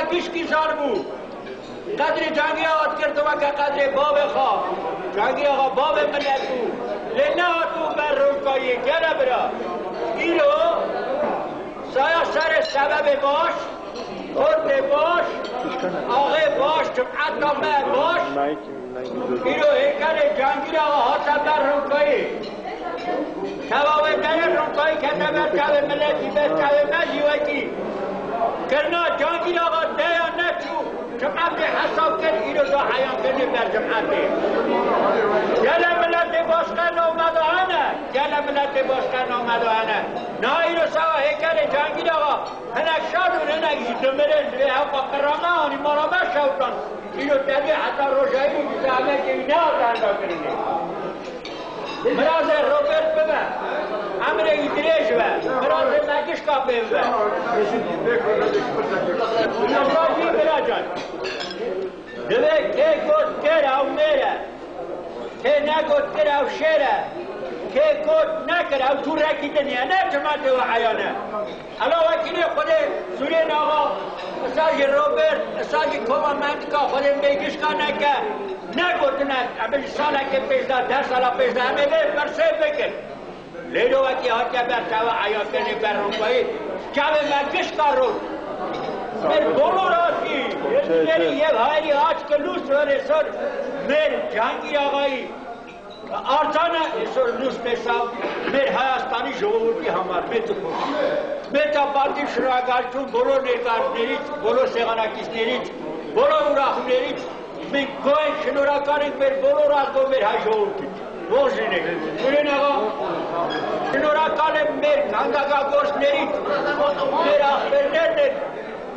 کی سال بود قدر جنگی آقا کرد و که قدر باب خواه جنگی آقا باب ملت بود لنه تو بر روکایی گره برا این رو سایا سر سبب باش خورد باش آقای باش جمعت نامه باش این رو هیکل جنگی آقا حاصل بر روکایی شبابه در روکایی که نبر شب ملتی بر شب مجیوکی کرنا جنگی آقا دیا نچو جمعت حساب کرد این رو دا حیان کنی بر جمعتی گل ملت باشقر آمد آنه گل ملت باشقر آمد آنه نه این رو سوا هیکل جنگی آقا هنک شادون هنک دمره به حقا قرامه آنی مرامه شوتان این رو دلی حتی روشایی بود زمه که اینه آزنده کرنی مراز روبرت ببه امره ایدریش ببه مراز مگش کافه ببه نشاجی برا جان دوه که گود کر او میره که نگود کر او شیره که گود نکر او تو رکی دنیا نه جماعت و حیانه حالا وکیلی خود سورین آقا اساجی روبرت اساجی کومامند که خود میگش که نکه نگود نه اول ساله که پیشده 10 ساله پیشده همه به برسه بکن لیلو وکی ها که برتاو حیاتنی بر روپایی جمع مگش کار رو مر بولو راتی میری یه هایی آج که لوس ورسون مر جهانگیر آقایی آرزانه ایسور لوس بساو مر هایستانی جووردی همار میتو پوشی میتا پارتی شراغال چون بولو نگار نیریت بولو سیغاناکیس نیریت بولو اوراخ نیریت من گوین شنورا کارین مر بولو راز گو مر های جووردی بوزینه بولین آقا شنورا کارین مر کانگاگا گوش نیریت مر آخر نیریت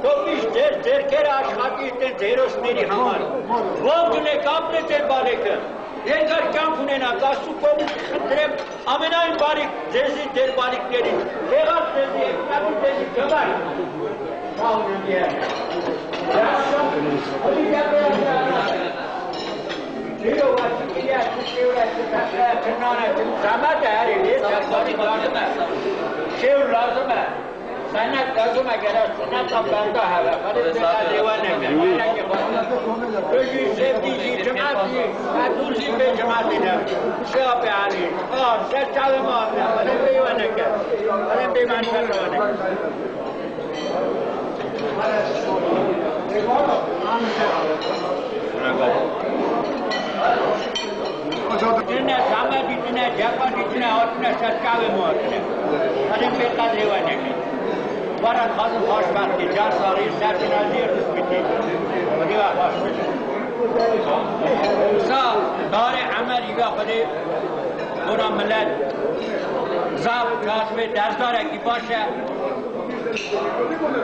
تو بیش در کر آشخاتی تن زیروس میری همان وقت نے کامنے تے بالے کر یہ گھر کام کنے نا کاسو کو خطرے امنا ان باریک جیسی دیر باریک کری یہ گھر جیسی کبھی جیسی جبر کاؤ نہیں ہے ابھی کیا یہ واچ کیا شیو ہے کرنا ہے سمجھ ہے یہ سرکاری لازم ہے شیو لازم ہے سنت لازم اگر سنت هم بنده هوا ولی سنت دیوانه میگه بگی سفتی جماعتی دوزی به جماعتی نه شاب علی سر چاو ما ولی دیوانه کرد ولی بیمان کردوانه دیتنه سامه دیتنه جاپا دیتنه آتنه سر چاو ما ولی بیقدر دیوانه کرد وارد خواهد خوشبختی جان سالی سر نازیر بیتی ولی خوش بیتی سا دار عمل ایگا خودی اونا ملت زاب کاسبه درس داره کی باشه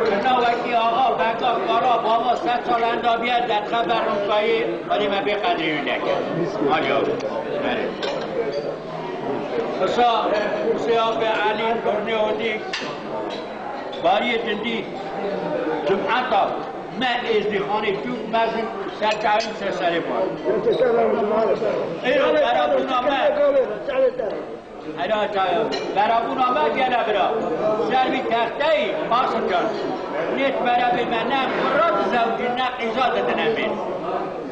کنا وکی آقا بکا کارا بابا 100 سال اندا بیاد در خبر روکایی ولی من بقدری نکرد آجا بره سا سیاب علی کرنی هودی باری دندی جمعتا من ازدخانه تو مزن سرچاوین سر بار ایرو برابون آمد برابون آمد گله برا سروی تخته ای باسم جان نیت برابی من نه مراد زوجی نه قیزاد دنمید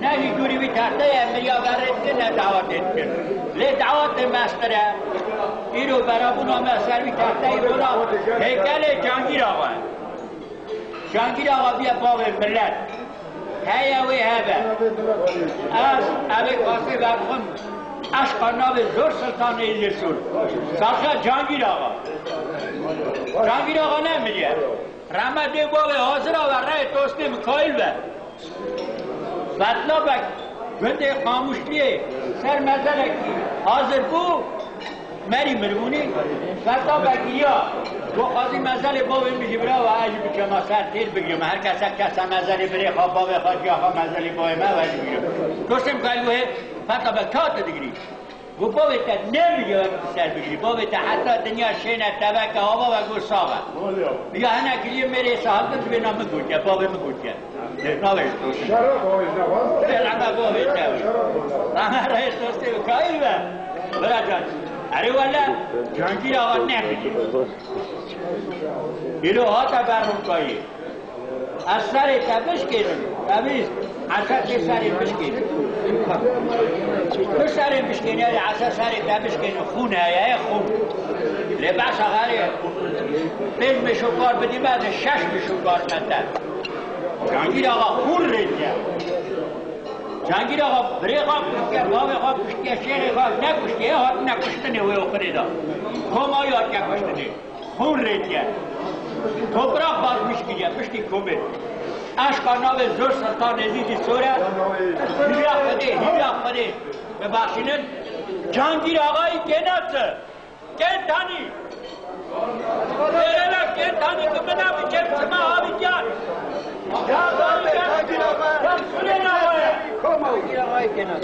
نه هی جوری بی تخته ای امریا برد که نه دعوتت کن لی دعوت مستره ایرو برابون آمد سروی تخته ای برا هیکل جهانگیر آقا جهانگیر آقا بیا باب ملت هیا وی هبه از اوی قاسه برخون اشقانا به زور سلطان ایلسون سالخه جهانگیر آقا جهانگیر آقا نمیگه رحمت باب حاضر آورده توسته مکایل به بطلا بک گنده خاموشتیه سر مزلکی حاضر بو مری مرمونی بطلا بکیا و خواهی مزل باب میشه برا و عجب که ما سر تیر بگیرم هر کس مزل بره خواه باب خواهد یا خواه مزل باب ما وجه بگیرم توسته مکایل بوه بطلا بکات دیگری و بابتا نمیگه وقتی سر بگیری بابتا حتی دنیا شینه طبق هوا و گوشاقه بگه هنه کلیه میره صاحب کنه به نام گوشه باب مگوشه نوش توسته شراب هایش نوان رحمه بابه تاوی رحمه رایش توسته و کایی برا جان اره والا جانگیر آقا نمیگه ایلو ها تا برمون کایی از سر تبش کنم تمیز عسل سر بشکنم تو سر بشکنی عسل سر تبش کنم خونه یه خون لباس غریه پنج مشوکار بدی بعد 6 مشوکار مدد جهانگیر آقا خون ریدیه جهانگیر آقا بریق آقا کشتیه باوی آقا کشتیه شیر آقا نکشتیه آقا نکشتنه وی اخری دا کما یاد نکشتنه خون ریدیه توبراق باز مشکیه مشکی کمه عشقا ناو زور سلطان عزیزی سوره هیراق بده ببخشینن جهانگیر آقای گناسه گنتانی Verene gentani kımına bir kepsime abi gel. Ya abi gel. Ya süren havaya. Koma uçuyor havaya kenar.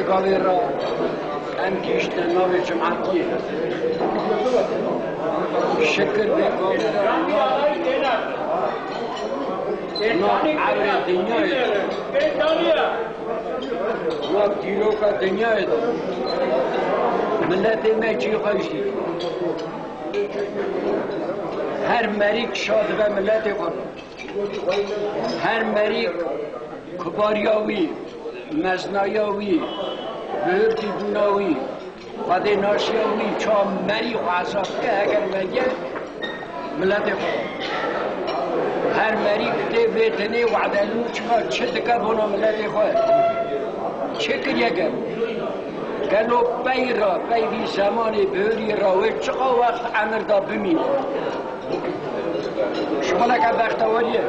Gavera hem ki işte navi cemaati. Şükür be gavera. Gentani avre dünyayı. Gentaniye. وقت دیرو کا دنیا ہے تو ملت میں چی خوشی هر مریک شاد و ملت خود هر مریک کباریاوی مزنایاوی بهرتی دوناوی خود ناشیاوی چا مریک و عذاب که اگر بگه ملت خود هر مریک تی بیتنی وعدلو چما چه دکه بنا ملت خود چه کریه گم گلو بیری زمان بهری را و چقا وقت عمر دا بمین شما لکه بختواریه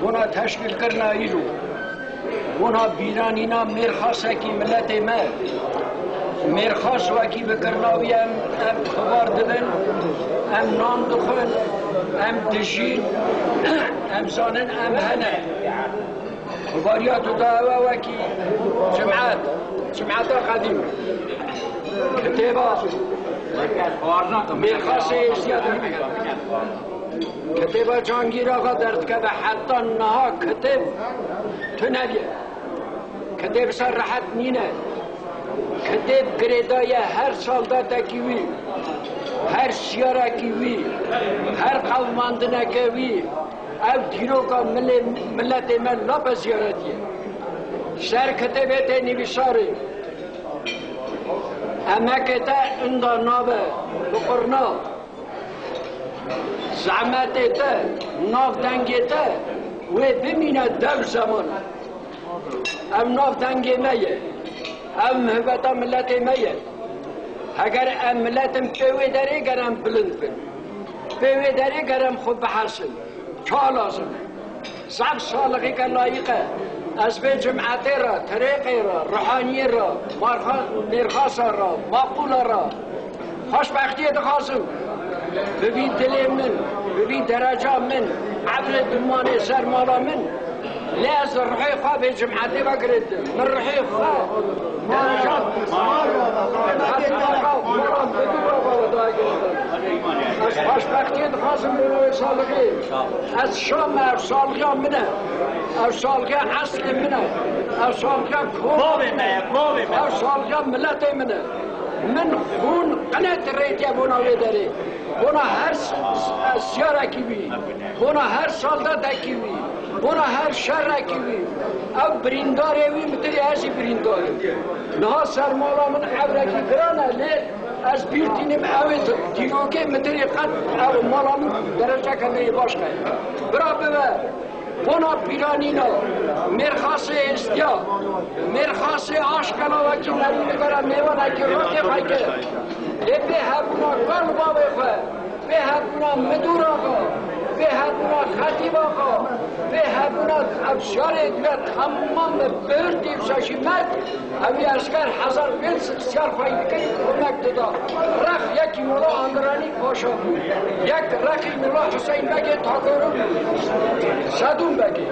اونا تشکیل کرنا ایرو اونا بیرانینا مرخصه کی ملت ما مرخص وکی بکرناوی ام خبار دبن ام نام دخون ام دجین ام زانن ام هنه خباريات دعوة وكي جمعات قديمة كتابة ميخاصي زيادة كتابة جهانگیر آقا درد حتى النها كتاب تناليه كتاب صرحت نينه كتاب گریدای هر سالدا تکیوی هر سیاره کیوی هر قوماندنه کیوی او دیرو کا ملت من لا زیارتیه سر کتبت نویساره اما کتا اندا نابه بقرنا زعمت تا ناف دنگتا و بمینه دو زمان ام ناف دنگی میه ام مهبتا ملت میه اگر ام ملتم پیوی داری گرم بلند بن پیوی داری گرم خوب بحرسن چه لازم صعب صالحی که لایقه از به جمعاتی را طریقی را روحانی را مرخص را معقول را خوشبختی دخواستم ببین دل من ببین درجه من عبر دمان سرمالا من لاز روحی خواه به جمعاتی بگرد من روحی خواه مرجان از خوشبختی دخواستم بنوی صالحی از شام او صالحی منه او صالحی اصل منه او صالحی کن او صالحی ملت منه من خون قنات ریتیا بناوی داره بنا هر سیاره کی بی بنا هر سالدا کی بی بنا هر شهر کی بی او برینداره وی متری ازی برینداره نه سرمالا من عبرکی گرانه لی از بیرتینم اوید دیوکه متری قد او مالا من درجه کنه باش کنه برا ببر بنا پیرانینا مرخص استیا مرخص آشکالا وکی نرونه برا میوانه که روکه خیکه به هبونا قلب آقا به هبونا مدور آقا به هبونا خطیب آقا به هبونا افشار اگلت تمام بردی بساشی مد همی اسکر هزار بلس سیار فایده که کمک دادا رخ یکی مولا اندرانی پاشا یک رخی مولا حسین بگه تاکرم صدوم بگه